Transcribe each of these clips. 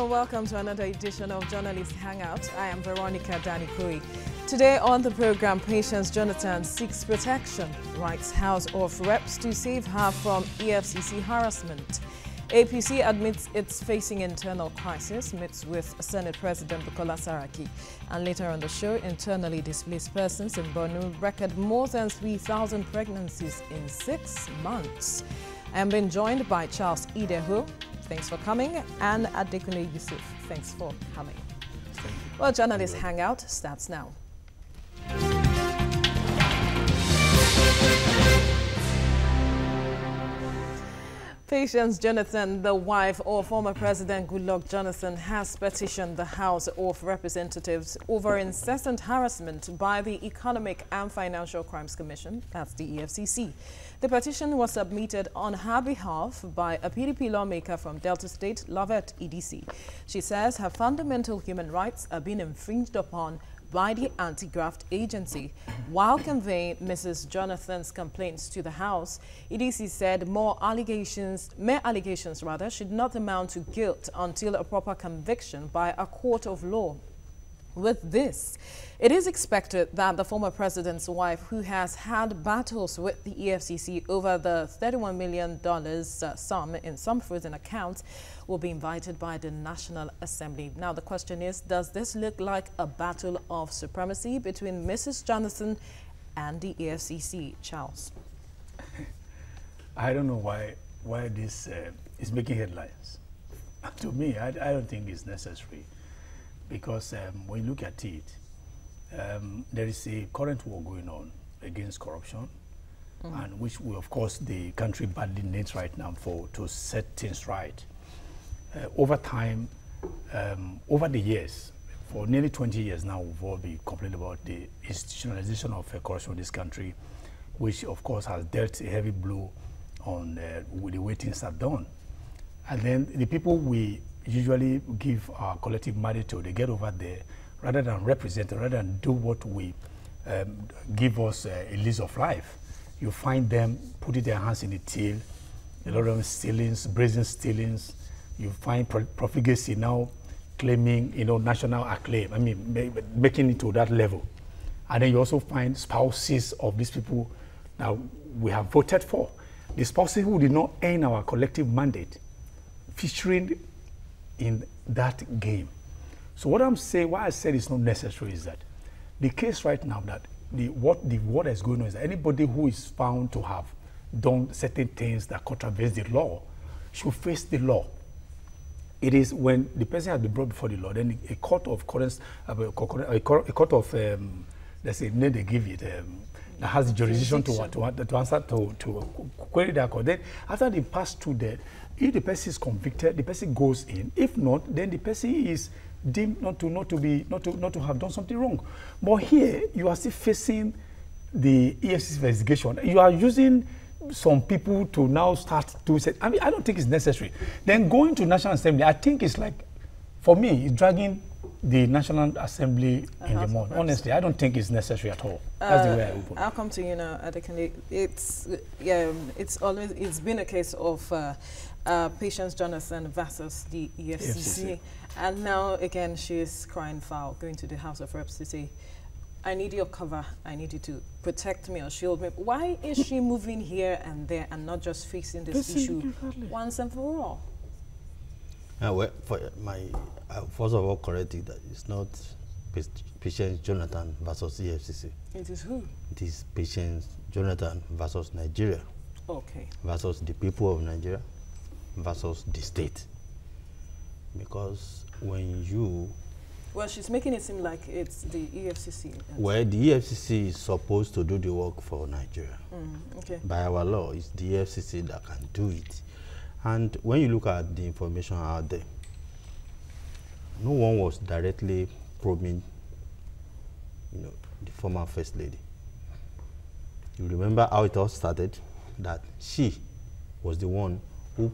Hello, welcome to another edition of Journalist Hangout. I am Veronica Danikui. Today on the program, Patience Jonathan seeks protection, writes House of Reps to save her from EFCC harassment. APC admits it's facing internal crisis, meets with Senate President Bukola Saraki. And later on the show, internally displaced persons in Borno record more than 3,000 pregnancies in 6 months. I am being joined by Charles Ideho. Thanks for coming. And Adekunle Yusuf. Thanks for coming. Well, Journalist Hangout starts now. Patience Jonathan, the wife of former President Goodluck Jonathan, has petitioned the House of Representatives over incessant harassment by the Economic and Financial Crimes Commission, that's the EFCC. The petition was submitted on her behalf by a PDP lawmaker from Delta State, Lovett EDC. She says her fundamental human rights are being infringed upon by the anti-graft agency. While conveying Mrs. Jonathan's complaints to the House, EDC said mere allegations should not amount to guilt until a proper conviction by a court of law. With this, it is expected that the former president's wife, who has had battles with the EFCC over the $31 million sum in some frozen accounts, will be invited by the National Assembly. Now, the question is, does this look like a battle of supremacy between Mrs. Jonathan and the EFCC? Charles? I don't know why this is making headlines. To me, I don't think it's necessary. Because when you look at it, there is a current war going on against corruption, and which we, of course, the country badly needs right now to set things right. Over time, over the years, for nearly 20 years now, we've all been complaining about the institutionalization of corruption in this country, which, of course, has dealt a heavy blow on with the way things are done. And then the people we usually give our collective mandate to, they get over there, rather than represent, rather than do what we give us a lease of life. You find them putting their hands in the till, a lot of them stealings, brazen stealings. You find profligacy now claiming, national acclaim. I mean, making it to that level. And then you also find spouses of these people now we have voted for. The spouses who did not earn our collective mandate, featuring in that game. So what I'm saying, why I said it's not necessary, is that the case right now, that what is going on is that anybody who is found to have done certain things that contravenes the law should face the law. It is when the person has been brought before the law, then a court of let's say, name they give it, that has the jurisdiction to answer to query that court. Then after they pass through that, if the person is convicted, the person goes in. If not, then the person is deemed not to have done something wrong. But here you are still facing the EFCC investigation. You are using some people to now start to say, I mean, I don't think it's necessary. Then going to National Assembly, I think it's like, for me, it's dragging the National Assembly in the mud. Honestly, I don't think it's necessary at all. That's the way I open. I'll come to you now, Adekunle. It's been a case of Patience Jonathan versus the EFCC. And now, again, she is crying foul, going to the House of Reps to say, I need your cover. I need you to protect me or shield me. Why is she moving here and there and not just fixing this issue once and for all? Well, first of all, correct it that it's not Patience Jonathan versus EFCC. It is who? It is Patience Jonathan versus Nigeria. Okay. Versus the people of Nigeria versus the state. Because when you... Well, she's making it seem like it's the EFCC. Well, the EFCC is supposed to do the work for Nigeria. Okay. By our law, it's the EFCC that can do it. And when you look at the information out there, no one was directly probing, the former First Lady. You remember how it all started? That she was the one who,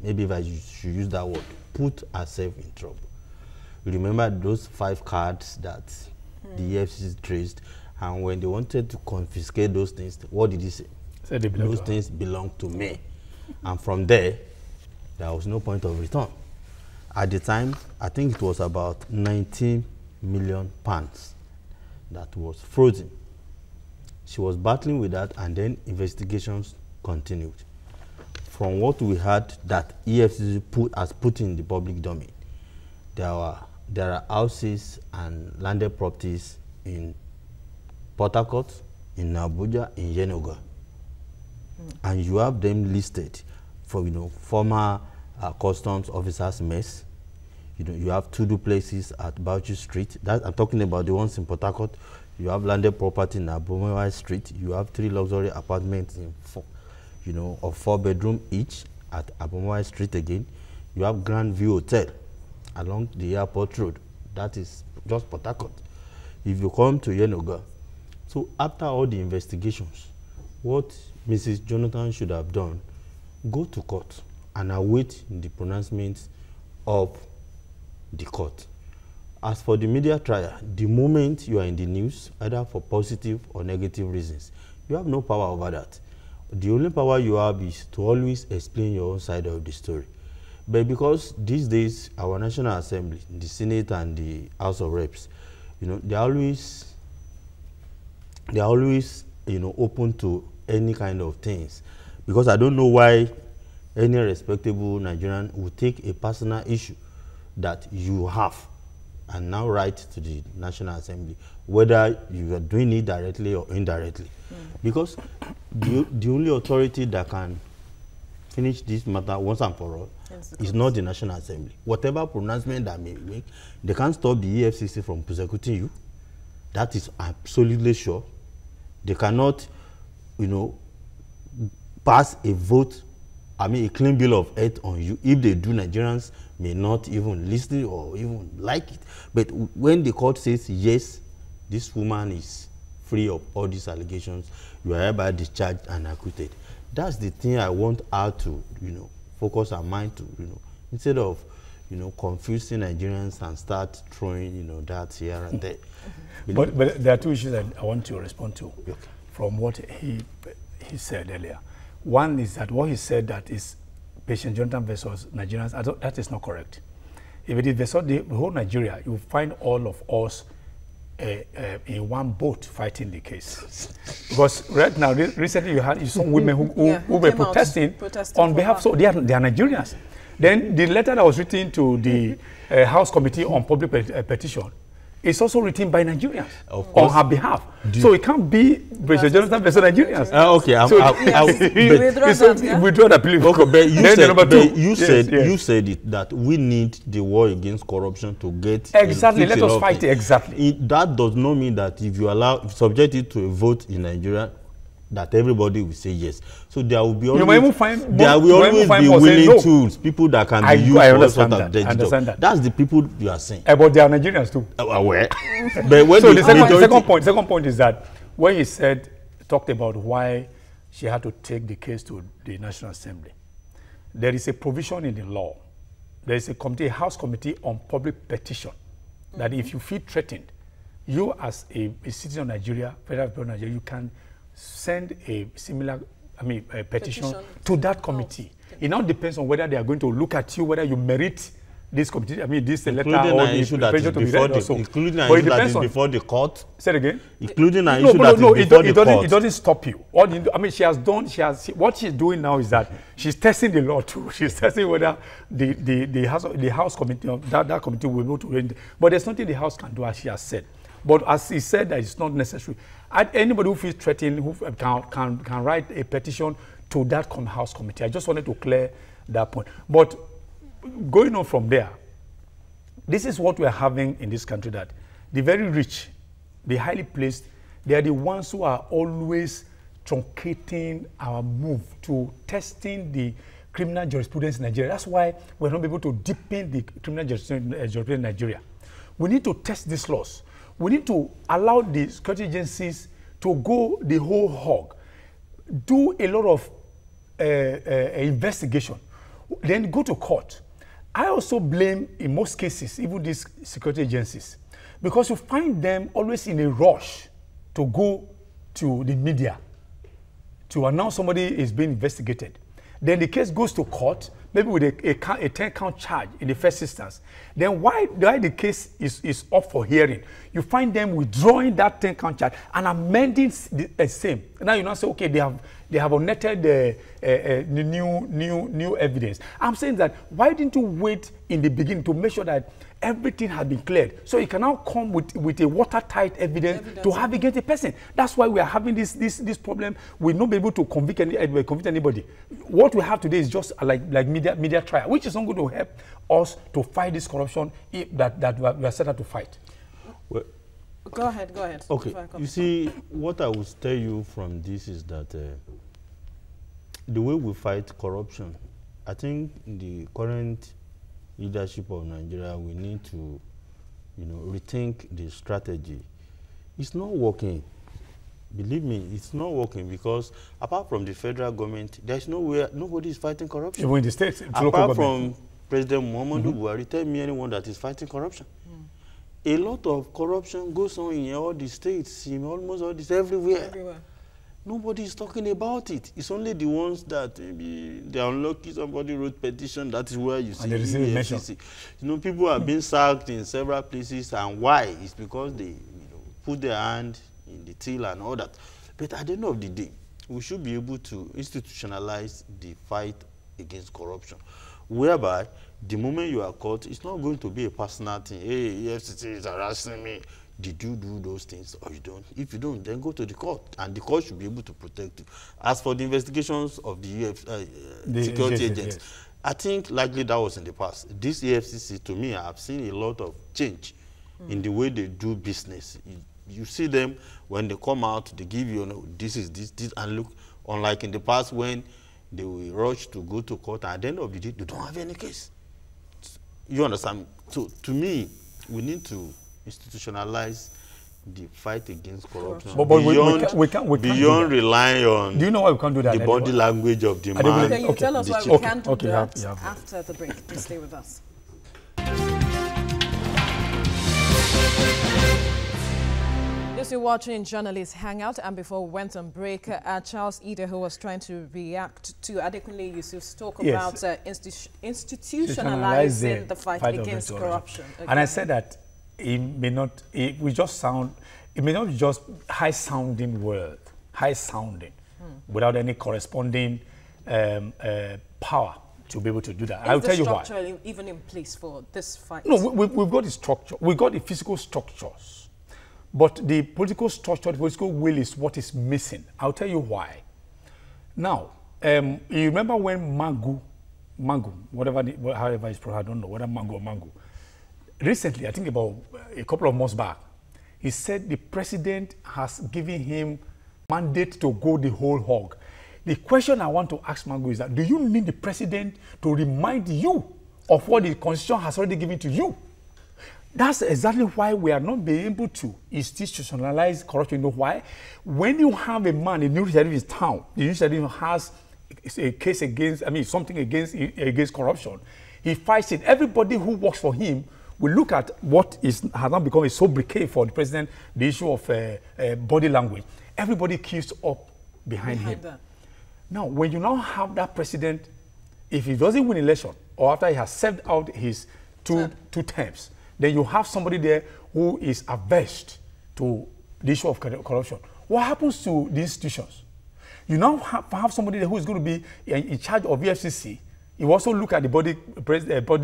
maybe if I should use that word, put herself in trouble. You remember those 5 cards that the EFCC traced, and when they wanted to confiscate those things, what did he say? Those things belong to me. And from there was no point of return. At the time, I think it was about 19 million pounds that was frozen. She was battling with that, and then investigations continued. From what we heard that EFCC has put in the public domain, there are houses and landed properties in Port Harcourt, in Abuja, in Yenagoa, and you have them listed for former customs officers' mess. You have 2 duplexes at Bauchi Street. That I'm talking about the ones in Port Harcourt. You have landed property in Abomewai Street. You have 3 luxury apartments in of 4 bedroom each at Abomewai Street again. You have Grand View Hotel along the airport road. That is just Port Harcourt. If you come to Yenagoa, so after all the investigations, what Mrs. Jonathan should have done, go to court and await the pronouncement of the court. As for the media trial, the moment you are in the news, either for positive or negative reasons, you have no power over that. The only power you have is to always explain your own side of the story. But because these days, our National Assembly, the Senate and the House of Reps, they're always open to any kind of things. Because I don't know why any respectable Nigerian would take a personal issue that you have and now write to the National Assembly, whether you are doing it directly or indirectly. Because the only authority that can finish this matter once and for all is not the National Assembly. Whatever pronouncement that may make, they can't stop the EFCC from prosecuting you. That is absolutely sure. They cannot, pass a vote, a clean bill of health on you. If they do, Nigerians may not even listen or even like it. But when the court says, yes, this woman is free of all these allegations, you are hereby discharged and acquitted. That's the thing I want her to, focus her mind to, instead of, confusing Nigerians and start throwing, that here and there. But there are 2 issues that I want to respond to from what he said earlier. One is that what he said that is Patient Jonathan versus Nigerians, that is not correct. If it is versus the whole Nigeria, you find all of us in one boat fighting the case. Because right now, recently you had some women who were protesting on behalf, so they are Nigerians. Then the letter that was written to the House Committee on Public Petition is also written by Nigerians on her behalf. So it can't be President Jonathan versus Nigerians. Withdraw that plea. But you said it that we need the war against corruption to get exactly. Let us fight it exactly. That does not mean that if you subject it to a vote in Nigeria, that everybody will say yes. So there will be always, be willing tools, people that can be used for sort of that. That's the people you are saying. But they are Nigerians too. Aware. But when so the second point is that when he talked about why she had to take the case to the National Assembly, there is a provision in the law. There is a House Committee on Public Petition that if you feel threatened, you as a citizen of Nigeria, federal of Nigeria, you can send a similar, a petition to that committee. It now depends on whether they are going to look at you, whether you merit this committee, this letter or the issue that is before the, including an issue that is before the court. Say it again. Including an issue that is before the court. It doesn't stop you. What she's doing now is that she's testing the law too. She's testing whether the House committee, that committee will be able to. But there's nothing the House can do, as she has said. But as he said, that it's not necessary. Anybody who feels threatened who can write a petition to that House committee. I just wanted to clear that point. But going on from there, this is what we are having in this country, that the very rich, the highly placed, they are the ones who are always truncating our move to testing the criminal jurisprudence in Nigeria. That's why we're not able to deepen the criminal jurisprudence in Nigeria. We need to test these laws. We need to allow the security agencies to go the whole hog, do a lot of investigation, then go to court. I also blame, in most cases, even these security agencies, because you find them always in a rush to go to the media to announce somebody is being investigated. Then the case goes to court. maybe with a 10-count charge in the first instance, then why the case is up for hearing? You find them withdrawing that 10-count charge and amending the same. Now you now say, okay, they have unnetted the new evidence. I'm saying that why didn't you wait in the beginning to make sure that everything has been cleared, so you can now come with a watertight evidence to have against a person? That's why we are having this problem. We'll not be able to convict anybody. What we have today is just like media trial, which is not going to help us to fight this corruption that we are set out to fight. Well, go ahead. Okay, you see, what I would tell you from this is that the way we fight corruption, I think the current leadership of Nigeria, we need to, rethink the strategy. It's not working. Believe me, it's not working, because apart from the federal government, there's nowhere, nobody is fighting corruption. Even in the states, apart from President Muhammadu Buhari, tell me anyone that is fighting corruption. A lot of corruption goes on in all the states, in almost all this, everywhere. Nobody is talking about it. It's only the ones that maybe they're unlucky, somebody wrote petition, that is where you see EFCC. People are being sacked in several places, and why? It's because they put their hand in the till and all that. But at the end of the day, we should be able to institutionalize the fight against corruption, whereby the moment you are caught, it's not going to be a personal thing. Hey, EFCC is harassing me. Did you do those things or you don't? If you don't, then go to the court, and the court should be able to protect you. As for the investigations of the security agents, I think likely that was in the past. This EFCC, to me, I've seen a lot of change in the way they do business. You see them, when they come out, they give you, this is this, and look, unlike in the past when they will rush to go to court, and at the end of the day, they don't have any case. You understand? So, to me, we need to institutionalize the fight against corruption. But we can't relying on, do you know why we can't do that? The body language of the man. Can you tell us why we can't do that after the break? Please stay with us. Yes, you're watching Journalist Hangout, and before we went on break, Charles Ida, who was trying to react to Adekunle Yusuf's talk about institutionalizing the fight against corruption. Okay. And I said that it may not just high-sounding word, without any corresponding power to be able to do that. I'll tell you why. Is the structure even in place for this fight? No, we've got the structure. We've got the physical structures. But the political structure, the political will is what is missing. I'll tell you why. Now, you remember when Mangu, however it's pronounced, I don't know whether Mangu or Mangu, recently, I think about a couple of months back, he said the president has given him mandate to go the whole hog. The question I want to ask Mangu is that, do you need the president to remind you of what the constitution has already given to you? That's exactly why we are not being able to institutionalize corruption. You know why? When you have a man, a new sheriff in town, the new sheriff has a case against, something against corruption, he fights it. Everybody who works for him will look at what has now become a sobriquet for the president, the issue of body language. Everybody keeps up behind him. That. Now, when you now have that president, if he doesn't win election, or after he has served out his two terms, then you have somebody there who is averse to the issue of corruption. What happens to the institutions? You now have somebody there who is going to be in charge of EFCC. You also look at the body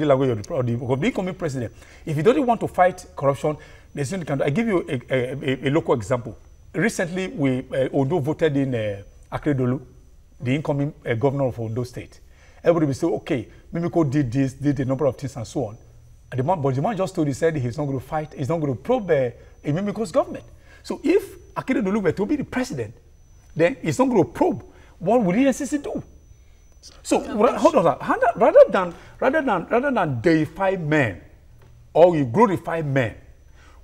language of the incoming president. If he doesn't want to fight corruption, there's nothing he can do. I give you a local example. Recently, Ondo voted in Akeredolu, the incoming governor of Ondo State. Everybody will say, okay, Mimiko did this, did a number of things and so on. But the man just told, he said he's not going to fight, he's not going to probe Mimiko's government. So if Akeredolu were to be the president, then he's not going to probe. What will the NCC do? So hold on, rather than deify men, or you glorify men,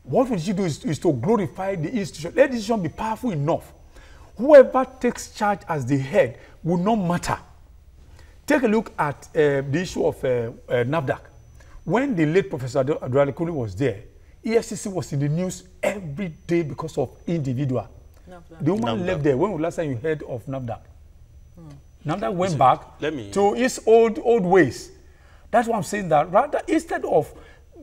what we should do is to glorify the institution. Let the institution be powerful enough. Whoever takes charge as the head will not matter. Take a look at the issue of NAFDAC. When the late Professor Adekunle was there, EFCC was in the news every day because of individual. The woman left there. When was the last time you heard of NAFDAC? Now that went back to its old ways. That's why I'm saying that rather instead of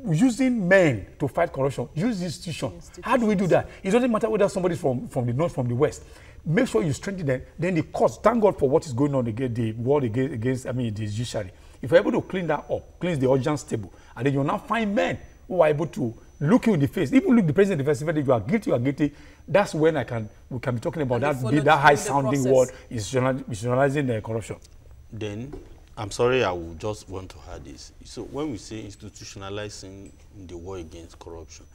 using men to fight corruption, use institutions. How do we do that? It doesn't matter whether somebody's from the north, from the west. Make sure you strengthen them. Then the courts, thank God for what is going on against the world against the judiciary. If you're able to clean that up, cleanse the audience table, and then you'll now find men who are able to look you in the face, even look the president in the face, whether you are guilty, that's when we can be talking about that high-sounding word, institutionalizing the corruption. Then, I'm sorry, I will just want to add this. So when we say institutionalizing the war against corruption,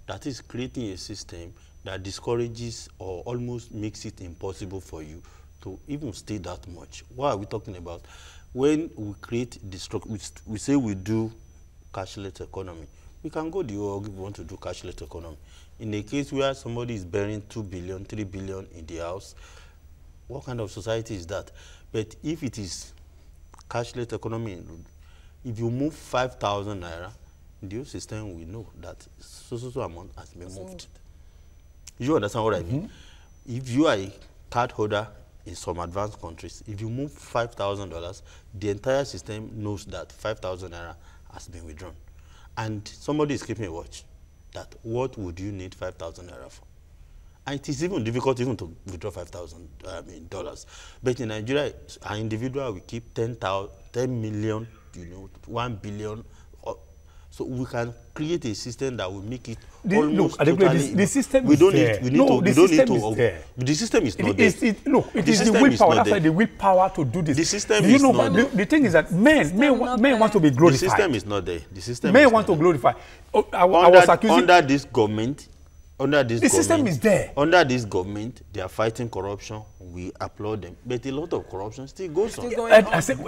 that is creating a system that discourages or almost makes it impossible for you to even stay that much. What are we talking about? When we create we say we do cashless economy. We can go the way we want to do cashless economy. In a case where somebody is bearing 2 billion, 3 billion in the house, what kind of society is that? But if it is cashless economy, if you move 5,000 naira, the whole system will know that so amount has been moved. You understand what I mean? If you are a card holder in some advanced countries, if you move $5,000, the entire system knows that 5,000 naira has been withdrawn. And somebody is keeping a watch that what would you need 5,000 naira for? And it is even difficult even to withdraw $5,000. But in Nigeria, an individual will keep 10 million, 1 billion. So we can create a system that will make it almost totally. The system is there. The system is not there. It is the willpower. That's why the willpower to do this. The system is not there. The thing is that men want to be glorified. The system is not there. The system men want to glorify. I was accusing under this government. The system is there. Under this government, they are fighting corruption. We applaud them. But a lot of corruption still goes on. You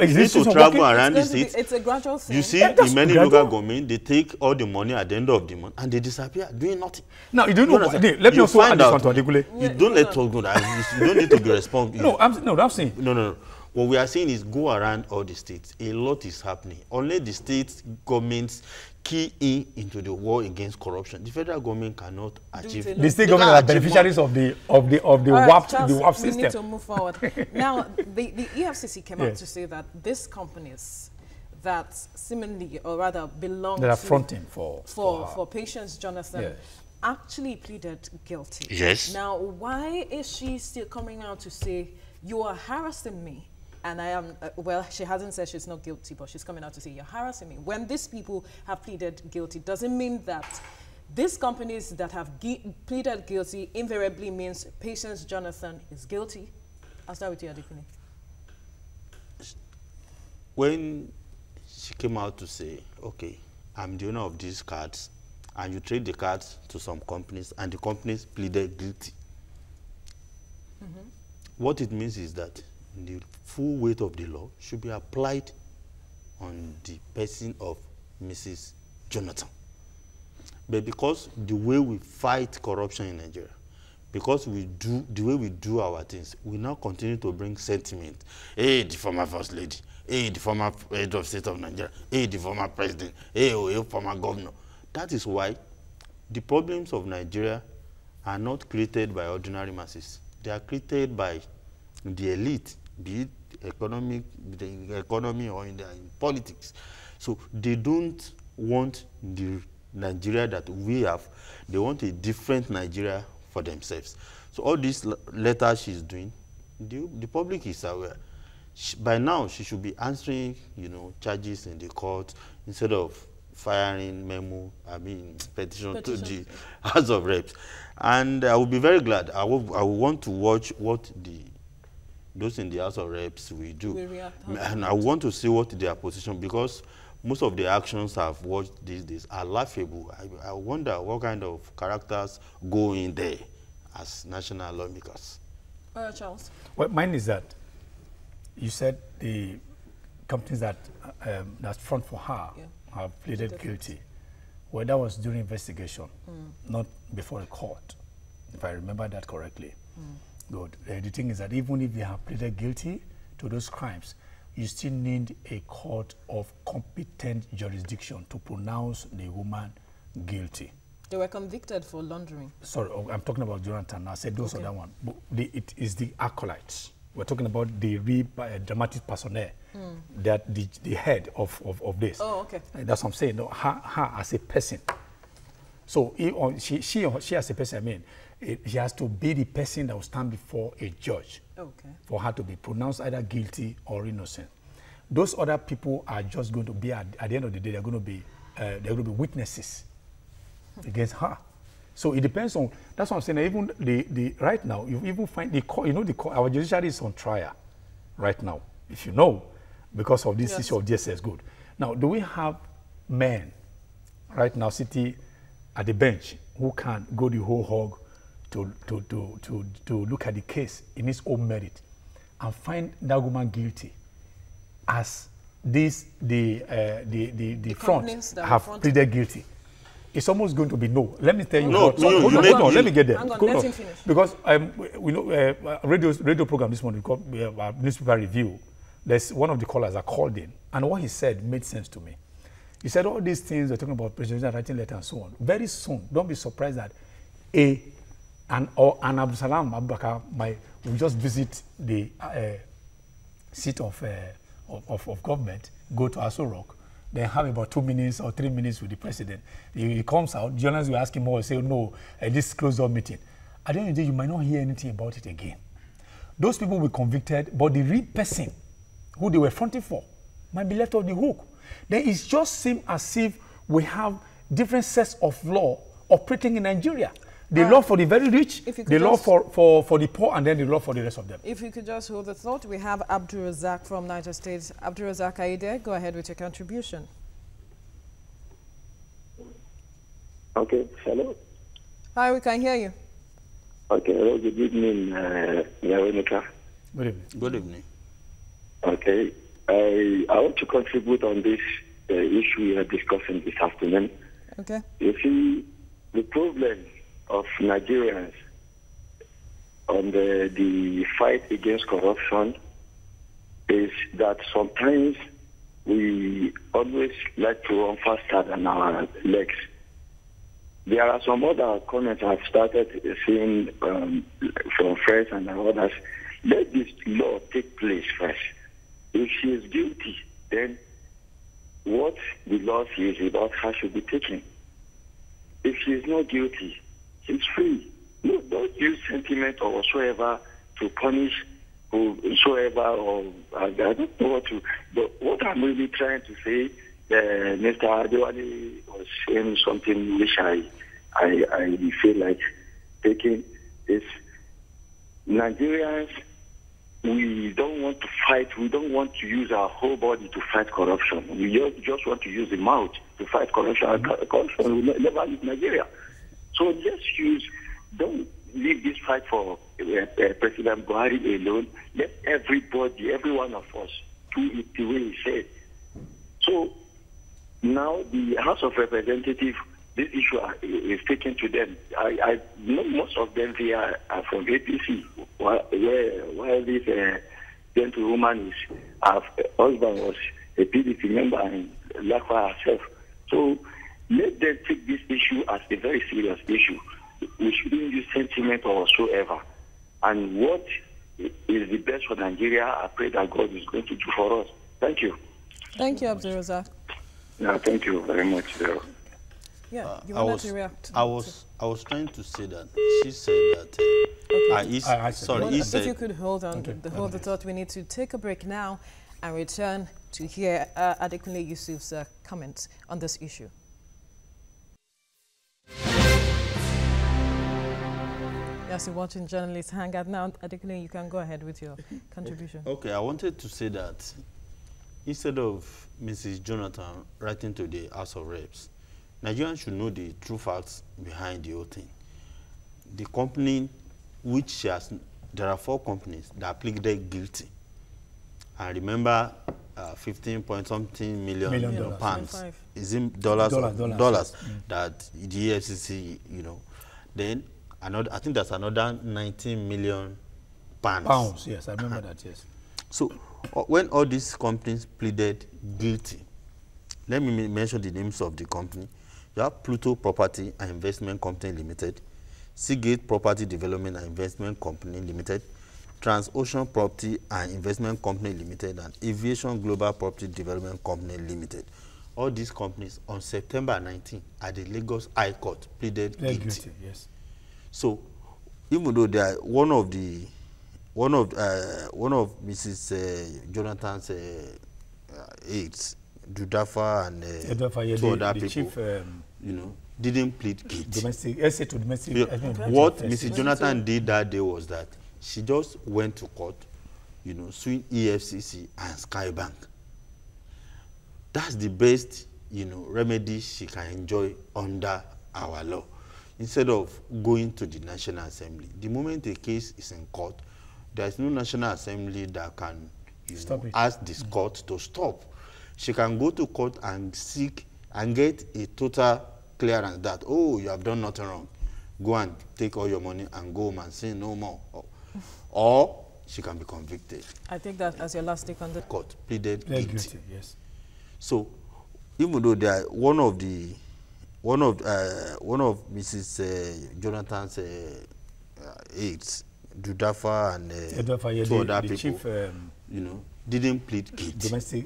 need to travel around the state. It's a gradual thing. You see, in many local governments, they take all the money at the end of the month and they disappear, doing nothing. Now, you don't know. Let me also add this one to Adekunle. You don't let talk. You don't need to be responsible. I'm saying. No. What we are saying is go around all the states. A lot is happening. Only the state governments key into the war against corruption. The federal government cannot achieve. The state government are beneficiaries of the WAP system. We need to move forward. Now, the EFCC came out to say that these companies that seemingly, or rather, belong that are fronting for Patience Jonathan actually pleaded guilty. Yes. Now, why is she still coming out to say you are harassing me? And I am, well, she hasn't said she's not guilty, but she's coming out to say, you're harassing me. When these people have pleaded guilty, does it mean that these companies that have pleaded guilty invariably means Patience Jonathan is guilty? I'll start with you, Adekunle. When she came out to say, okay, I'm the owner of these cards, and you trade the cards to some companies, and the companies pleaded guilty. What it means is that the full weight of the law should be applied on the person of Mrs. Jonathan. But because the way we fight corruption in Nigeria, because the way we do our things, we now continue to bring sentiment. Hey, the former first lady. Hey, the former head of state of Nigeria. Hey, the former president. Hey, former governor. That is why the problems of Nigeria are not created by ordinary masses. They are created by the elite, be it the economy or in politics. So they don't want the Nigeria that we have. They want a different Nigeria for themselves. So all these letters she's doing, the public is aware. By now, she should be answering, charges in the court instead of firing petition to the House of Reps. And I will be very glad. I will want to watch what those in the House of Reps will do. And I want to see what their position, because most of the actions I've watched these days are laughable. I wonder what kind of characters go in there as national lawmakers. Charles? Well, mine is that you said the companies that front for her have pleaded guilty. Well, that was during investigation, not before a court, if I remember that correctly. Good. The thing is that even if they have pleaded guilty to those crimes, you still need a court of competent jurisdiction to pronounce the woman guilty. They were convicted for laundering. Sorry, I'm talking about Jonathan. I said those are that one. But it is the acolytes We're talking about the real dramatic personnel, that the head of this. Oh, okay. And that's what I'm saying. No, her as a person. So she as a person, I mean, she has to be the person that will stand before a judge. Okay. For her to be pronounced either guilty or innocent. Those other people are just going to be at the end of the day, they're going to be witnesses against her. So it depends on. That's what I'm saying. Even the right now, you even find the court. You know, the court, our judiciary is on trial right now. If you know, because of this issue of DSS good. Now, do we have men right now sitting at the bench who can go the whole hog to look at the case in its own merit and find that woman guilty, as the front have pleaded guilty? It's almost going to be no. Let me tell you. No, let me get there. Hang on, let him finish. Because we know radio program this morning called newspaper review. There's one of the callers that called in, and what he said made sense to me. He said all these things we're talking about, president writing letter and so on. Very soon, don't be surprised that an Abdul Salam Abubakar will just visit the seat of government, go to Aso Rock, then have about 2 minutes or 3 minutes with the president. He comes out, journalists will ask him more, say, no, this closed-door meeting. At the end of the day, you might not hear anything about it again. Those people will be convicted, but the real person who they were fronting for might be left off the hook. Then it just seems as if we have different sets of law operating in Nigeria. The law for the very rich, the law for the poor, and then the law for the rest of them. If you could just hold the thought, we have Abdul Razak from Niger State. Abdul Razak, are you there? Go ahead with your contribution. Okay, hello. Hi, we can hear you. Okay, hello, good evening, Veronica. Good evening. Good evening. Okay, I want to contribute on this issue we are discussing this afternoon. Okay. You see, the problem of Nigerians on the fight against corruption is that sometimes we always like to run faster than our legs. There are some other comments I've started seeing from friends and others. Let this law take place first. If she is guilty, then what the law says about her should be taken. If she is not guilty, she's free. No, don't use sentiment or whatsoever to punish whosoever, or I don't know what to. But what I'm really trying to say, Mr. Adewale was saying something which I feel like taking, is Nigerians, we don't want to fight. We don't want to use our whole body to fight corruption. We just want to use the mouth to fight corruption. Corruption will never leave Nigeria. So don't leave this fight for President Buhari alone. Let everybody, every one of us, do it the way he said. So now the House of Representatives, this issue is taken to them. I know most of them here are from APC, while this gentlewoman her husband was a PDP member and like her herself. So let them take this issue as a very serious issue. We shouldn't use sentiment or whatsoever. And what is the best for Nigeria, I pray that God is going to do for us. Thank you. Thank you, Abdul Razak. Yeah, thank you very much. Yeah, you wanted to react. I was trying to say that she said that. Sorry, if you could hold on, hold the thought. We need to take a break now and return to hear Adekunle Yusuf's comments on this issue. Yes, you're watching Journalist Hangout now. Adekunle, you can go ahead with your contribution. Okay, I wanted to say that instead of Mrs. Jonathan writing to the House of Reps, Nigerians should know the true facts behind the whole thing. The company which she has, there are 4 companies that pleaded guilty. And remember, 15-point-something million pounds. Is it dollars? Dollars. That the EFCC, then another, I think that's another 19 million pounds. Pounds, yes, I remember that, yes. So when all these companies pleaded guilty, let me mention the names of the company. You have Pluto Property and Investment Company Limited, Seagate Property Development and Investment Company Limited, Transocean Property and Investment Company Limited and Aviation Global Property Development Company Limited. All these companies on September 19 at the Lagos High Court pleaded guilty. Yes. So, even though they are one of Mrs. Jonathan's aides, Dudafa and two other people, chief, you know, didn't plead guilty. Domestic, What Mrs. Jonathan did that day was that she just went to court, you know, suing EFCC and Skybank. That's the best, you know, remedy she can enjoy under our law. Instead of going to the National Assembly. The moment a case is in court, there is no National Assembly that can ask this court to stop. She can go to court and seek and get a total clearance that, oh, you have done nothing wrong. Go and take all your money and go home and say no more. Or she can be convicted. I take that as your last take on the court pleaded guilty. Yes. So, even though they are one of Mrs. Jonathan's aides, Dudafa and two other people, chief, you know, didn't plead guilty. Domestic.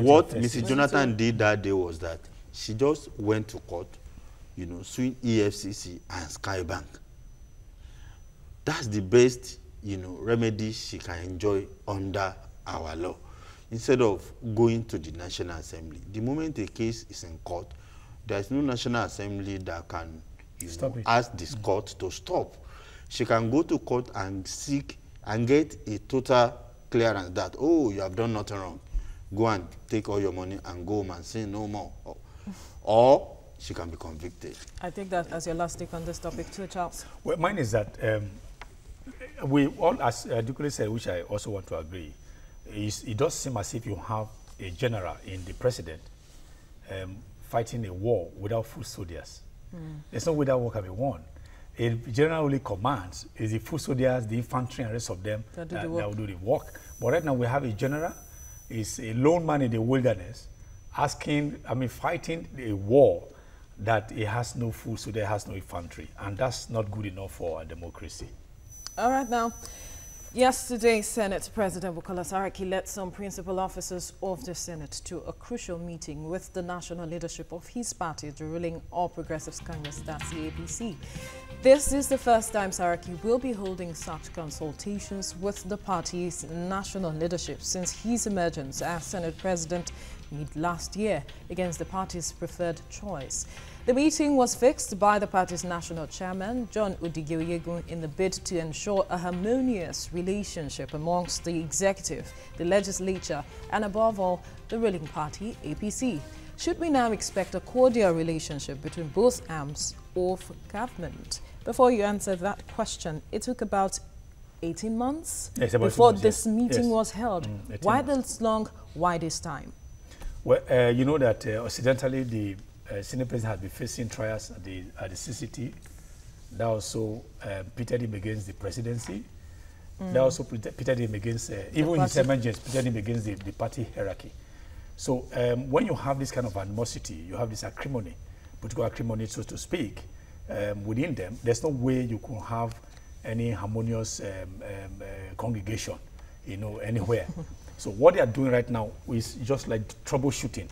What Mrs. Jonathan did that day was that she just went to court, you know, suing EFCC and Skybank. That's the best, you know, remedy she can enjoy under our law. Instead of going to the National Assembly. The moment a case is in court, there is no National Assembly that can ask this court to stop. She can go to court and seek and get a total clearance that, oh, you have done nothing wrong. Go and take all your money and go home and say no more. Or she can be convicted. I take that as your last take on this topic too, Charles. Well, mine is that we all, as Dukule said, which I also want to agree, it does seem as if you have a general in the president fighting a war without foot soldiers. There's no way that war can be won. A general only commands is the foot soldiers, the infantry, and the rest of them that will do the work. But right now we have a general, is a lone man in the wilderness, fighting a war that it has no foot soldier, has no infantry, and that's not good enough for our democracy. All right now. Yesterday, Senate President Bukola Saraki led some principal officers of the Senate to a crucial meeting with the national leadership of his party, the ruling All Progressives Congress, that's the APC. This is the first time Saraki will be holding such consultations with the party's national leadership since his emergence as Senate President mid-last year against the party's preferred choice. The meeting was fixed by the party's national chairman, John Odigioyegun, in the bid to ensure a harmonious relationship amongst the executive, the legislature, and above all, the ruling party, APC. Should we now expect a cordial relationship between both arms of government? Before you answer that question, it took about 18 months before this meeting was held. Why this long? Why this time? Well, you know that occidentally the Senate President has been facing trials at the CCT. That also pitted him against the presidency. That also pitted him against, even in his emergence, pitted him against the party hierarchy. So when you have this kind of animosity, you have this acrimony, political acrimony, so to speak, within them, there's no way you can have any harmonious congregation, you know, anywhere. So what they are doing right now is just like troubleshooting.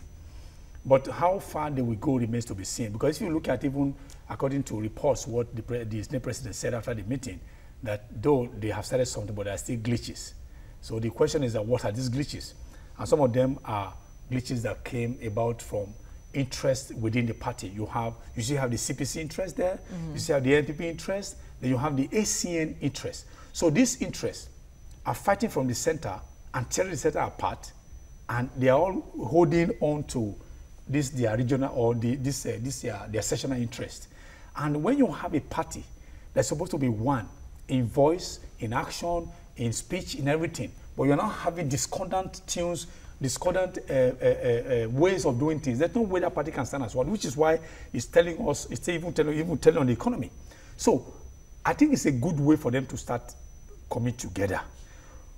But how far they will go remains to be seen. Because if you look at even according to reports, what the Senate President said after the meeting, that though they have started something, but there are still glitches. So the question is that what are these glitches? And some of them are glitches that came about from interest within the party. You still have the CPC interest there, you still have the NPP interest, then you have the ACN interest. So these interests are fighting from the center and tearing the center apart, and they are all holding on to this their regional or their sectional interest. And when you have a party that's supposed to be one in voice, in action, in speech, in everything, but you're not having discordant tunes, discordant ways of doing things, there's no way that party can stand as one, which is why it's telling us, it's even telling on the economy. So I think it's a good way for them to start coming together.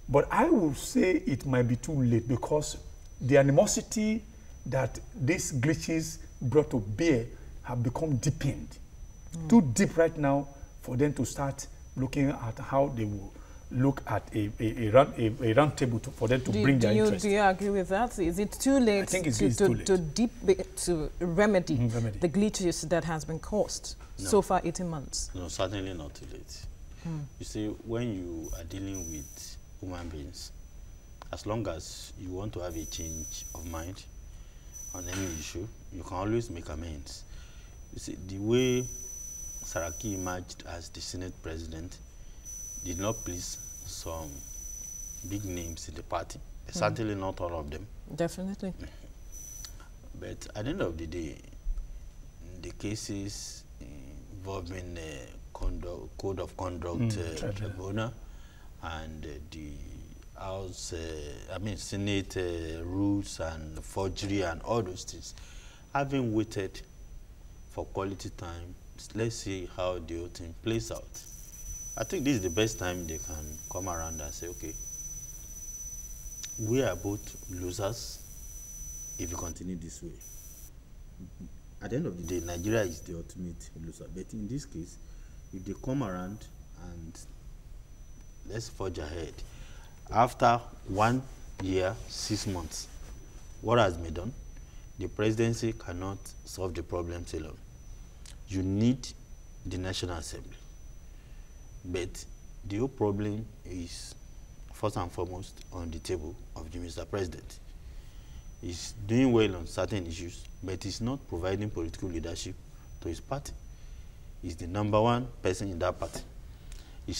But I will say it might be too late because the animosity that these glitches brought to bear have become deepened. Too deep right now for them to start looking at how they will look at a round table for them to bring their interest. Do you agree with that? Is it too late, I think it's too late. to remedy the glitches that has been caused so far 18 months? No, certainly not too late. You see, when you are dealing with human beings, as long as you want to have a change of mind on any issue, you can always make amends. You see, the way Saraki emerged as the Senate president did not please some big names in the party. Certainly not all of them. Definitely. But at the end of the day, the cases involving code of conduct tribunal and the House, Senate rules and forgery and all those things, having waited for quality time, let's see how the whole thing plays out. I think this is the best time they can come around and say, okay, we are both losers if we continue this way. At the end of the day, Nigeria is the ultimate loser. But in this case, if they come around and let's forge ahead, after 1 year, 6 months, what has been done? The presidency cannot solve the problems alone. You need the National Assembly. But the whole problem is first and foremost on the table of the Mr. President. He's doing well on certain issues, but he's not providing political leadership to his party. He's the #1 person in that party. He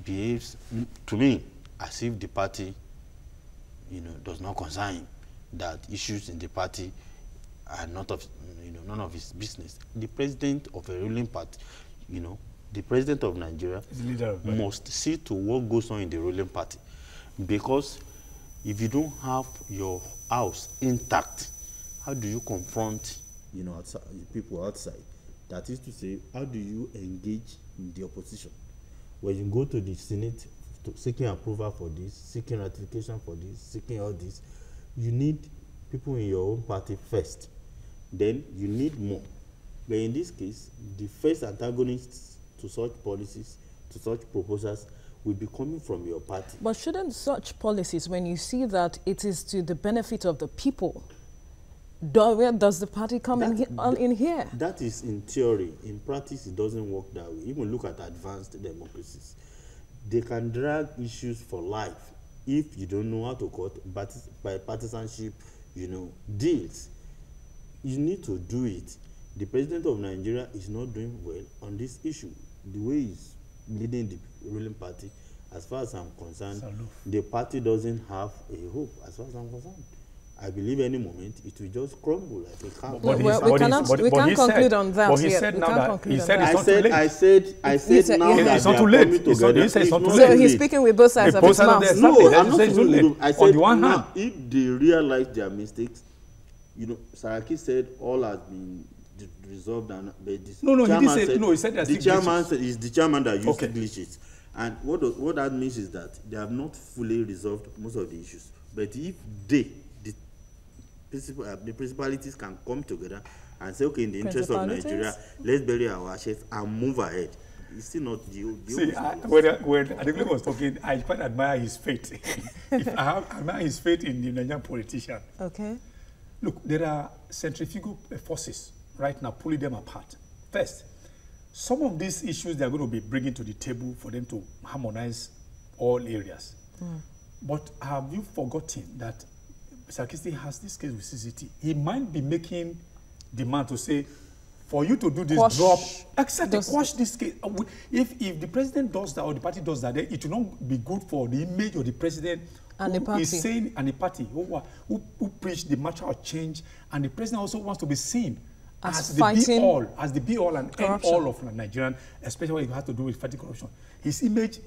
behaves, to me, as if the party, does not concern him, that issues in the party are not of, none of his business. The president of a ruling party, the president of Nigeria must see to what goes on in the ruling party. Because if you don't have your house intact, how do you confront, outside, people outside? That is to say, how do you engage in the opposition? When you go to the Senate seeking approval for this, seeking ratification for this, seeking all this, you need people in your own party first. Then you need more. But in this case, the first antagonists to such policies, to such proposals, will be coming from your party. But shouldn't such policies, when you see that it is to the benefit of the people, where does the party come in here? That is in theory. In practice, it doesn't work that way. Even look at advanced democracies. They can drag issues for life if you don't know how to cut by partisanship, deals. You need to do it. The president of Nigeria is not doing well on this issue. The way he's leading the ruling party, as far as I'm concerned, the party doesn't have a hope, as far as I'm concerned. I believe any moment it will just crumble like a cow. We can't conclude on that. But he said now that he said it's not too late. I said now that it's not too late. So he's speaking with both sides of his mouth. No, I'm not saying too late. I said now, if they realize their mistakes, Saraki said all has been resolved, and he said the chairman said it's the chairman that used glitches. And what that means is that they have not fully resolved most of the issues. But if the principalities can come together and say, okay, in the interest of Nigeria, let's bury our ashes and move ahead. It's still not the See, when Adekunle was talking, I quite admire his faith. I admire his faith in the Nigerian politician. Okay. Look, there are centrifugal forces right now pulling them apart. First, some of these issues they are going to be bringing to the table for them to harmonize all areas. But have you forgotten that Saraki has this case with CCT? He might be making demand to say, for you to do this quash this case. If the president does that or the party does that, then it will not be good for the image of the president and the party. Is saying, and the party who preach the matter of change, and the president also wants to be seen as the be-all and end-all of Nigerian, especially when it has to do with fighting corruption. His image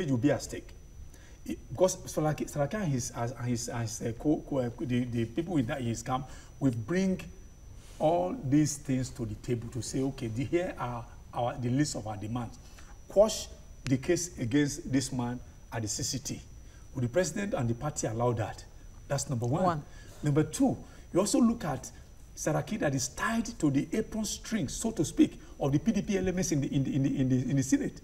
will be at stake. Because Saraki and the people in his camp will bring all these things to the table to say, okay, here are the list of our demands. Quash the case against this man at the CCT. Would the president and the party allow that? That's number one. Number two, you also look at Saraki that is tied to the apron string, so to speak, of the PDP elements in the Senate.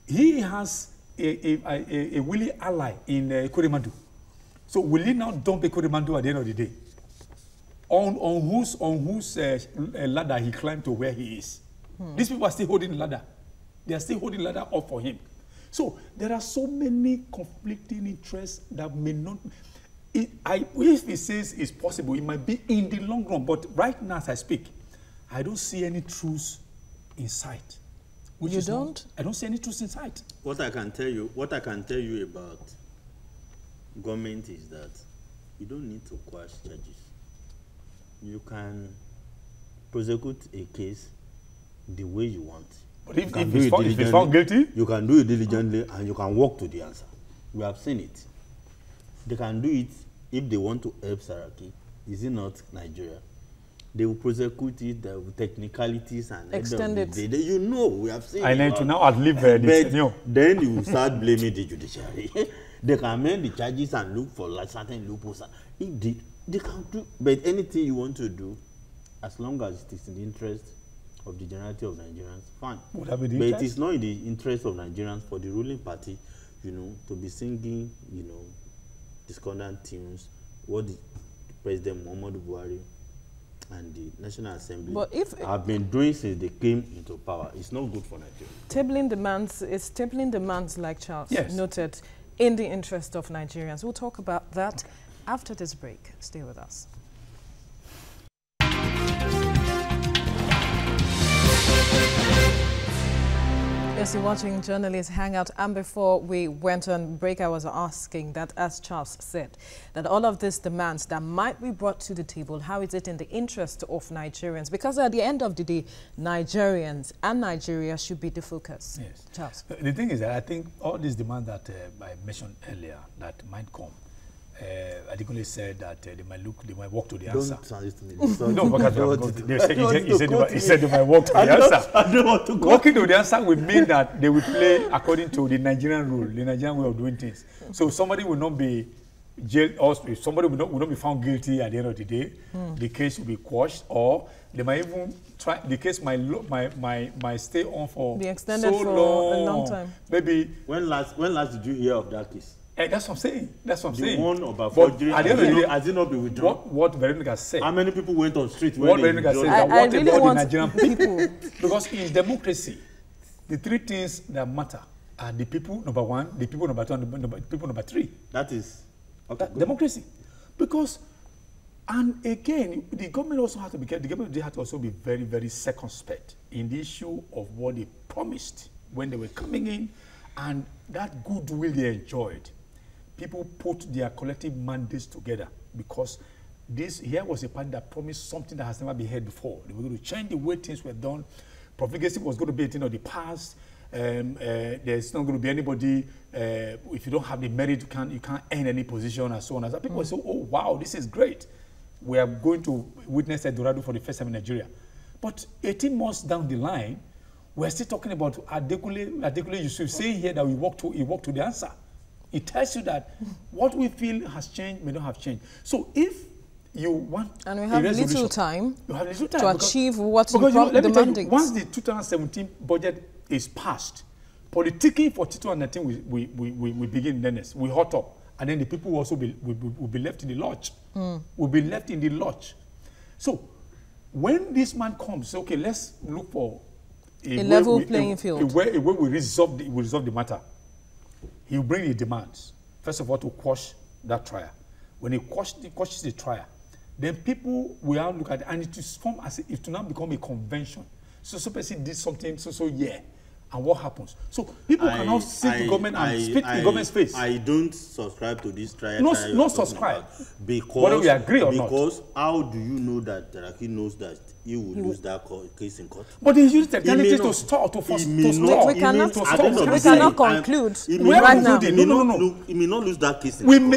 He has a willing ally in Ekweremadu. So will he now dump Ekweremadu at the end of the day? On whose ladder he climbed to where he is? These people are still holding the ladder. They are still holding the ladder up for him. So there are so many conflicting interests that may not. If he says it's possible, it might be in the long run. But right now, as I speak, I don't see any truth in sight. You don't? I don't see any truth in sight. What I can tell you about government is that you don't need to quash charges. You can prosecute a case the way you want. But if he's found guilty? You can do it diligently and you can walk to the answer. We have seen it. They can do it if they want to help Saraki. Is it not Nigeria? They will prosecute it, the technicalities and extend it. You know, we have seen I need to now outlive the tenure. Then you start blaming the judiciary. They can amend the charges and look for like certain loopholes. They can do, but anything you want to do, as long as it is in the interest of the generality of Nigerians, fine. But it is not in the interest of Nigerians for the ruling party, to be singing, discordant tunes, what the President Muhammadu Buhari and the National Assembly have been doing since they came into power. It's not good for Nigeria. Tabling demands like Charles noted in the interest of Nigerians. We'll talk about that after this break. Stay with us. Yes, you're watching Journalist Hangout, and before we went on break, I was asking that, as Charles said, that all of these demands that might be brought to the table, how is it in the interest of Nigerians? Because at the end of the day, Nigerians and Nigeria should be the focus. Yes. Charles. The thing is that I think all these demands that I mentioned earlier that might come, Adekunle said that they might walk to the answer. Don't sound to me. No, because he said they might walk to the answer. I don't want to go. Walking to the answer would mean that they will play according to the Nigerian rule, the Nigerian way of doing things. So somebody will not be jailed, or somebody will not be found guilty at the end of the day. The case will be quashed, or they might even try. The case might stay on for be extended so for long. a long time. Maybe when last did you hear of that case? That's what I'm saying. That's what I'm saying. The one about forgery. At the end of the day, has it not been withdrawn? What Veronica said. How many people went on street? What Veronica said. What about the Nigerian people? Because in democracy, the three things that matter are the people number one, the people number two, and the people number three. That is democracy. Because, and again, the government also has to be careful. The government has to also be very, very circumspect in the issue of what they promised when they were coming in, and that goodwill they enjoyed. People put their collective mandates together because here was a party that promised something that has never been heard before. They were going to change the way things were done. Profligacy was going to be a thing of the past. There's not going to be anybody, if you don't have the merit, you can't earn any position and so on. And so people say, oh, wow, this is great. We are going to witness Eldorado for the first time in Nigeria. But 18 months down the line, we're still talking about Adekunle Yusuf saying here that he walked to the answer. It tells you that what we feel has changed may not have changed. So if you want and we have little time to achieve what you're demanding. Once the 2017 budget is passed, politically for 2019 we begin in earnest. We hot up, and then the people will also will be left in the lodge. Will be left in the lodge. So when this man comes, okay, let's look for a level playing field. A way we resolve the matter. He will bring the demands. First of all, to quash that trial. When he quashes the trial, then people will now look at it, and it is form as if to now become a convention. So person did something, and what happens? So people cannot sit the government and spit in the government's face. I don't subscribe to this trial. Not subscribe. Because whether we agree or not. Because how do you know that Taraki knows that he will lose that case in court? But he used technology to stop, to force. We cannot conclude right now. No. He may not lose that case in court.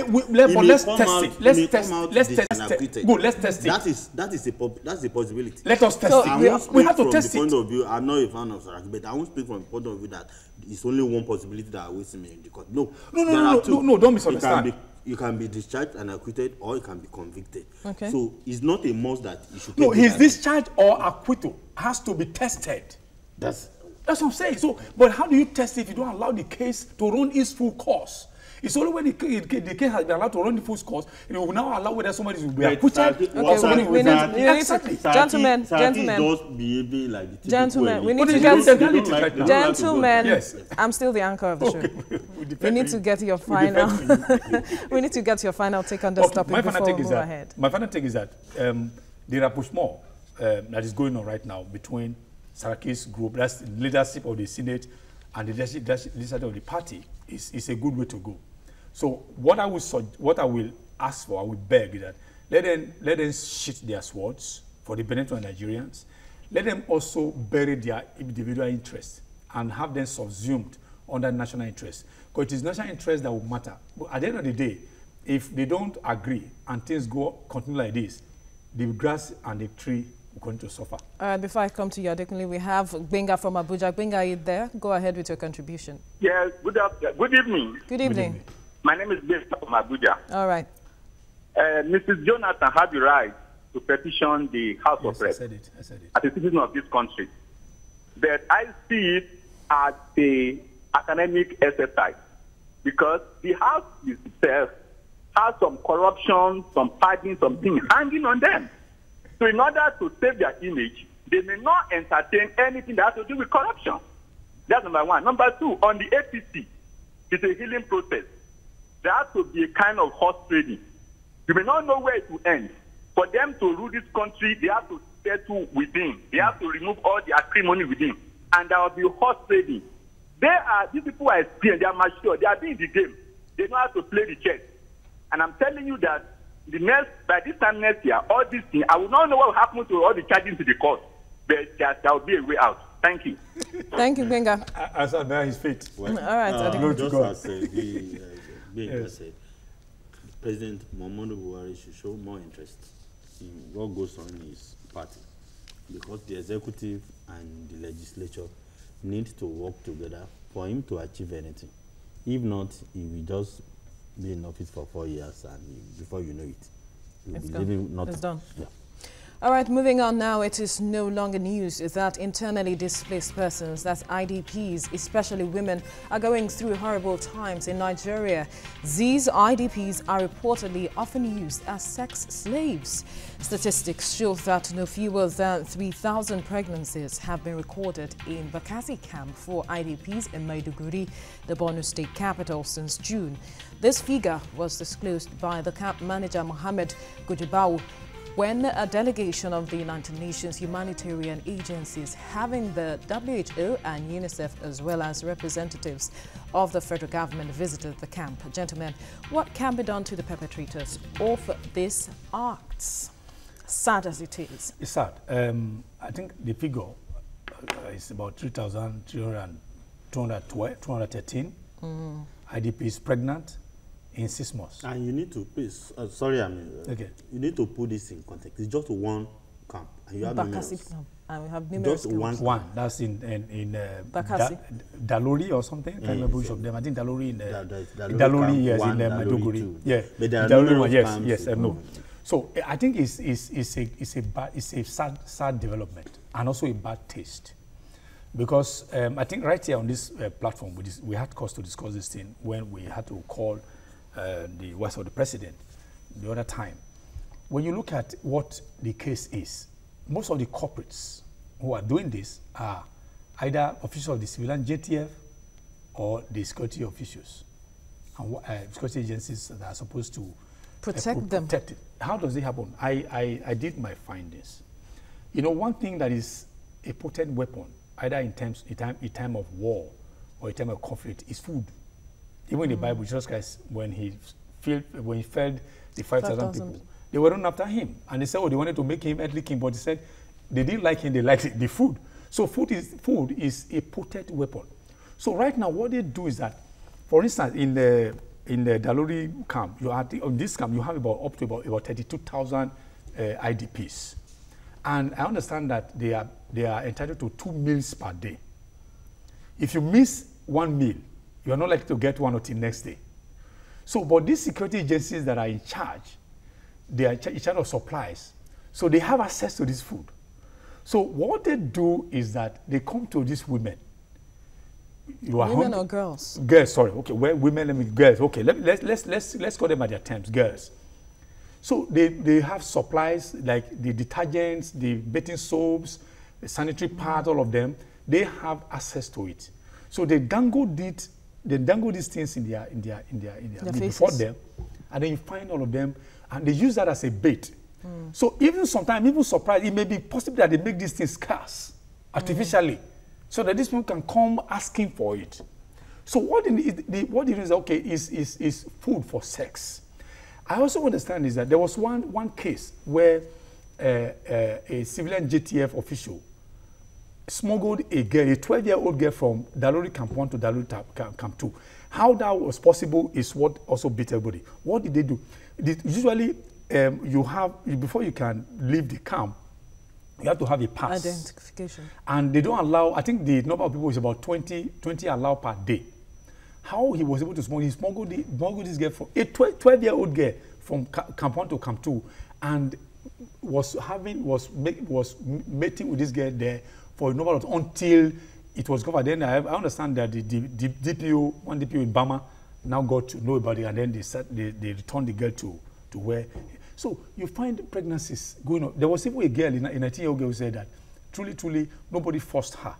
But let's test it. Let's test it. Good, let's test it. That's a possibility. Let us test it. We have to test it. From the point of view, I'm not a fan of Saraki, but I won't speak from the point of view that it's only one possibility that awaits him in the court. No, don't misunderstand. You can be discharged and acquitted, or you can be convicted. Okay. So it's not a must that you should. No, his discharge or acquittal has to be tested. That's That's what I'm saying. So, but how do you test it if you don't allow the case to run its full course? It's only when the case has been allowed to run the full course, you will now allow whether somebody will be acquitted or somebody will be exactly. Gentlemen, we need to get gentlemen. Yes. I'm still the anchor of the show. We need to get your final. We need to get your final take on this topic before we move ahead. My final take is that the rapprochement that is going on right now between Saraki's group, that's the leadership of the Senate, and the leadership of the party is a good way to go. So what I will ask for, I will beg that let them sheath their swords for the benefit of Nigerians. Let them also bury their individual interests and have them subsumed under national interest. Because it is national interest that will matter. But at the end of the day, if they don't agree and things continue like this, the grass and the tree will continue to suffer. All right, before I come to you, Adekunle, we have Benga from Abuja. Benga, are you there? Go ahead with your contribution. Yes, good evening. Good evening. My name is Benga from Abuja. All right. Mrs. Jonathan had the right to petition the House of Reps I said it. as a citizen of this country. But I see it as an academic exercise because the House itself has some corruption, some fighting, some things hanging on them. So in order to save their image, they may not entertain anything that has to do with corruption. That's number one. Number two, on the APC, it's a healing process. There has to be a kind of horse trading. You may not know where it will end. For them to rule this country, they have to settle within. They have to remove all the acrimony within. And there will be horse trading. These people are experienced, they are mature, they are in the game. They know how to play the chess. And I'm telling you that by this time next year, all these things, I will not know what will happen to all the charging to the court. But there will be a way out. Thank you. Thank you, Benga. As I bear his feet. Well, all right, just as Benga said, President Muhammadu Buhari should show more interest in what goes on in his party, because the executive and the legislature need to work together for him to achieve anything. If not, he will just be in office for 4 years, and before you know it, he will be leaving nothing. It's done. Yeah. All right, moving on now. It is no longer news that internally displaced persons, that's IDPs, especially women, are going through horrible times in Nigeria. These IDPs are reportedly often used as sex slaves. Statistics show that no fewer than 3,000 pregnancies have been recorded in Bakassi camp for IDPs in Maiduguri, the Borno state capital, since June. This figure was disclosed by the camp manager Mohammed Gujibau when a delegation of the United Nations humanitarian agencies, having the WHO and UNICEF as well as representatives of the federal government, visited the camp. Gentlemen, what can be done to the perpetrators of these acts? Sad as it is. It's sad. I think the figure is about 3,213 IDPs pregnant in 6 months. And you need to please, okay. You need to put this in context. It's just one camp, and you have numerous. And we have numerous just one. That's in Dalori or something. I can't remember which of them. I think Dalori in Dalori, yes, in Maiduguri. Yeah, but there are Dalori, yes, no. So I think it's a sad development and also a bad taste, because I think right here on this platform we had cause to discuss this thing when we had to call the wife of the president the other time. When you look at what the case is, most of the corporates who are doing this are either officials of the civilian JTF or the security officials and security agencies that are supposed to protect them. Protect it. How does it happen? I did my findings. You know, one thing that is a potent weapon, either in time of war or in time of conflict, is food. Even in the Bible, Jesus Christ, when he fed the 5,000 people, they were running after him. And they said, oh, they wanted to make him earthly king, but he said they didn't like him, they liked the food. So food is a potent weapon. So right now, what they do is that, for instance, in the Dalori camp, on this camp, you have up to about 32,000 IDPs. And I understand that they are entitled to 2 meals per day. If you miss 1 meal, you are not likely to get one until next day. So, but these security agencies that are in charge, they are in charge of supplies. So they have access to this food. So what they do is that they come to these women you are women or girls? Girls, sorry. Okay, well, women and girls. Okay, let's call them at their terms, girls. So they have supplies like the detergents, the bathing soaps, the sanitary pads, all of them. They have access to it. So they dangle these things in their before them, and then you find all of them, and they use that as a bait. So even sometimes, even surprised, it may be possible that they make these things scarce artificially, so that these people can come asking for it. So what it is, okay, is food for sex. I also understand is that there was one case where a civilian JTF official smuggled a girl, a 12-year-old girl from Dalori Camp 1 to Dalori Camp 2. How that was possible is what also beat everybody. What did they do? Usually, before you can leave the camp, you have to have a pass. Identification. And they don't allow, I think the number of people is about 20 allowed per day. How he was able to smuggle, he smuggled this girl, from a 12-year-old girl from Camp 1 to Camp 2, and was mating with this girl there for a number of until it was covered. Then I understand that the DPO, one DPO in Bama, now got to know about it, and then they returned the girl to where. So you find pregnancies going on. There was even a girl, a 19-year-old girl, who said that truly nobody forced her.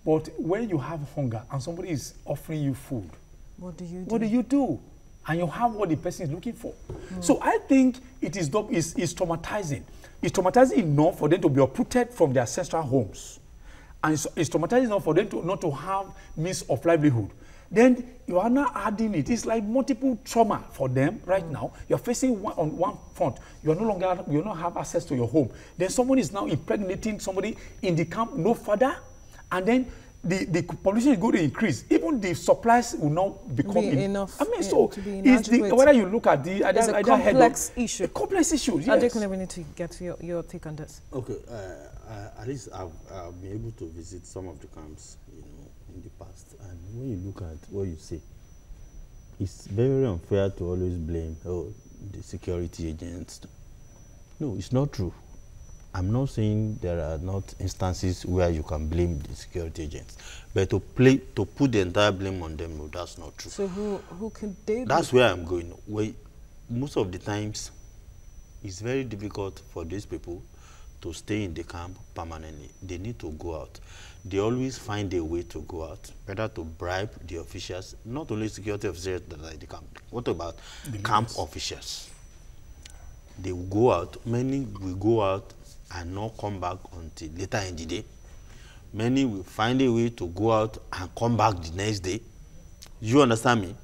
But when you have hunger and somebody is offering you food, what do you do? What do you do? And you have what the person is looking for. So I think it is traumatizing. It's traumatizing enough for them to be uprooted from their ancestral homes. And it's traumatizing enough for them not to have means of livelihood. Then you are now adding it. It's like multiple trauma for them right now. You're facing on one front. You don't have access to your home. Then someone is now impregnating somebody in the camp, no father. And then the population is going to increase. Even the supplies will not become enough. I mean, so it's whether you look at it's a complex issue. A complex issue, yes. Adekunle, we need to get your take on this. Okay, at least I've been able to visit some of the camps, in the past. And when you look at what you say, it's very unfair to always blame the security agents. No, it's not true. I'm not saying there are not instances where you can blame the security agents, but to put the entire blame on them, no, that's not true. So who can they? That's where I'm going. Most of the times, it's very difficult for these people to stay in the camp permanently. They need to go out. They always find a way to go out, whether to bribe the officials, not only security officers that are in the camp. What about the camp officials? They will go out. Many will go out and not come back until later in the day. Many will find a way to go out and come back the next day. You understand me?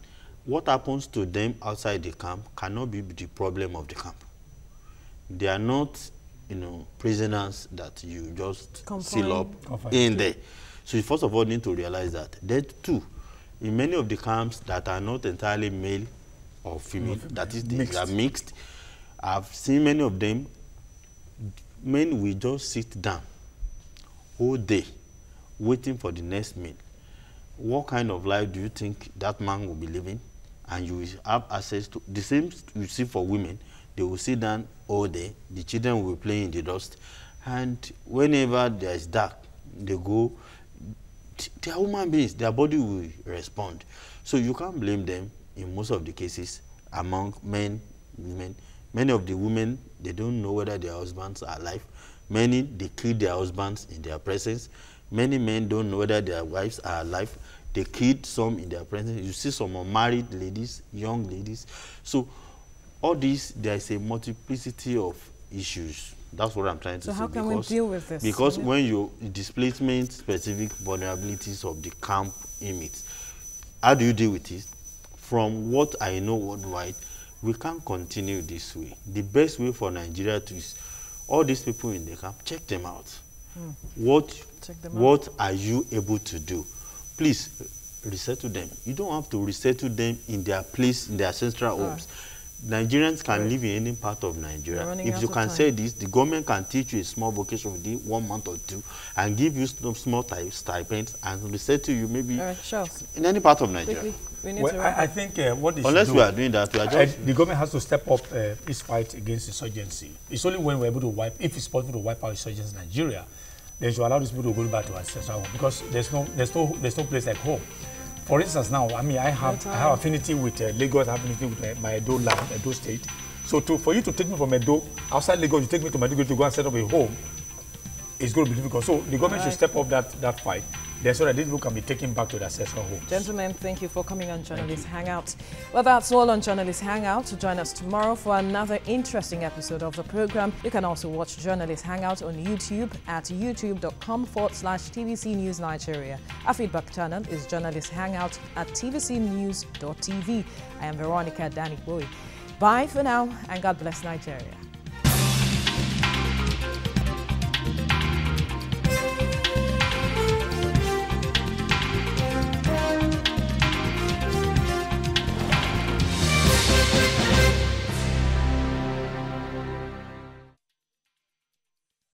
What happens to them outside the camp cannot be the problem of the camp. They are not, prisoners that you just seal up in there. So you first of all need to realize that. Then too, in many of the camps that are not entirely male or female, that is, they are mixed, I've seen many of them. Men will just sit down all day waiting for the next meal. What kind of life do you think that man will be living? And you will have access to the same you see for women. They will sit down all day. The children will play in the dust. And whenever there is dark, they go. They are human beings. Their body will respond. So you can't blame them in most of the cases among men, women. Many of the women, they don't know whether their husbands are alive. Many, they kill their husbands in their presence. Many men don't know whether their wives are alive. They killed some in their presence. You see some unmarried ladies, young ladies. So all this, there is a multiplicity of issues. That's what I'm trying to say. So how can we deal with this? Because when you displacement specific vulnerabilities of the camp inmates, how do you deal with it? From what I know worldwide, we can't continue this way. The best way for Nigeria to is all these people in the camp, check them out. What are you able to do? Please resettle them. You don't have to resettle them in their place, in their ancestral homes. Nigerians can live in any part of Nigeria. If you can say this, the government can teach you a small vocation within 1 month or two and give you some small stipends and resettle you maybe in any part of Nigeria. I think what they unless should we are doing that, we are just... the government has to step up its fight against insurgency. It's only when we're able to if it's possible to wipe out insurgency in Nigeria, they should allow these people to go back to ancestral home, because there's no place like home. For instance, now, I mean, I have affinity with Lagos, I have affinity with my Edo land, Edo state. So for you to take me from Edo, outside Lagos, you take me to Maiduguri to go and set up a home, it's going to be difficult. So the government should step up that fight, so that these people can be taken back to their ancestral homes. Gentlemen, thank you for coming on Journalist Hangout. Well, that's all on Journalist Hangout. Join us tomorrow for another interesting episode of the program. You can also watch Journalist Hangout on YouTube at youtube.com/TVC News Nigeria. Our feedback channel is Journalist Hangout at tvcnews.tv. I am Veronica Danikboy. Bye for now, and God bless Nigeria.